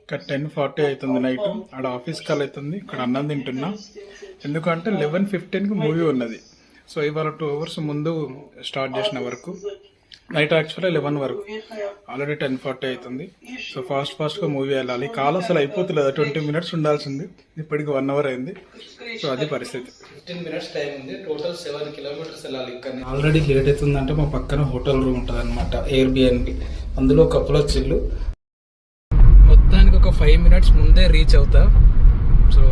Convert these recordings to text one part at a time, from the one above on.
ఇక్కడ 10:40 అవుతుంది నైట్. ఆడ ఆఫీస్ కాల్ అవుతుంది. ఇక్కడ అన్నం తింటున్నా. ఎందుకంటే 11:15కి మూవీ ఉన్నది. సో ఇవాళ 2 hours ముందు స్టార్ట్ చేసిన వరకు. నైట్ యాక్చువల్లీ 11 వరకు. ఆల్రెడీ 10:40 అవుతుంది. సో ఫాస్ట్గా మూవీ వెళ్ళాలి. కాల్ అసలు అయిపోతులేదు. 20 minutes ఉండాల్సింది. ఇప్పటికి 1 hour అయింది. సో అది పరిస్థితి. 15 minutes టైం ఉంది. టోటల్ 7 kilometers వెళ్ళాలి. ఇక్కడ ఆల్రెడీ లేట్ అవుతుందంటే మా పక్కన హోటల్ రూమ్ ఉంటుంది అనమాట, ఎయిర్బిఎన్బి. అందులో కప్పులు వచ్చిళ్ళు. మొత్తానికి ఒక 5 minutes ముందే రీచ్ అవుతా. So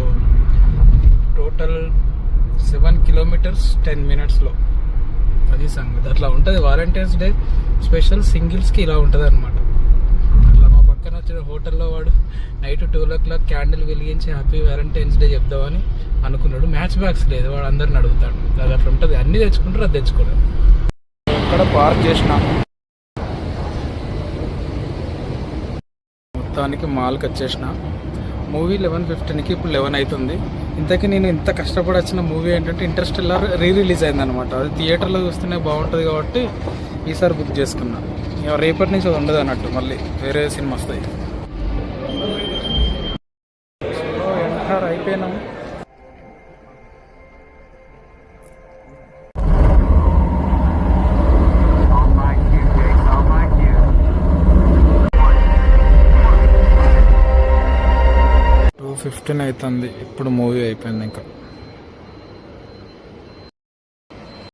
total 7 kilometers 10 minutesలో. అది సంగతి. అట్లా ఉంటుంది. వాలంటీర్స్ డే స్పెషల్ సింగిల్స్కి ఇలా ఉంటుంది అనమాట. అట్లా మా పక్కన వచ్చిన హోటల్లో వాడు నైట్ 12 o'clock క్యాండిల్ వెలిగించి హ్యాపీ వ్యాలంటైన్స్ డే చెప్దామని అనుకున్నాడు. మ్యాచ్ బ్యాగ్స్ లేదు. వాడు అందరిని అడుగుతాడు. అది అట్లా ఉంటుంది. అన్నీ తెచ్చుకుంటారు, అది తెచ్చుకోరు. అక్కడ పార్క్ చేసిన మొత్తానికి మాల్కి వచ్చేసిన. మూవీ 11:15కి, ఇప్పుడు 11 అవుతుంది. ఇంతకీ నేను ఇంత కష్టపడి వచ్చిన మూవీ ఏంటంటే ఇంటర్స్టెల్లార్ రిలీజ్ అయిందనమాట. అది థియేటర్లో చూస్తేనే బాగుంటుంది కాబట్టి ఈసారి బుక్ చేసుకున్నా. రేపటి నుంచి అది ఉండదు అన్నట్టు, మళ్ళీ వేరే సినిమా వస్తాయి. ఎంటర్ అయిపోయినాం. $2:15 అవుతుంది. ఇప్పుడు మూవీ అయిపోయింది. ఇంకా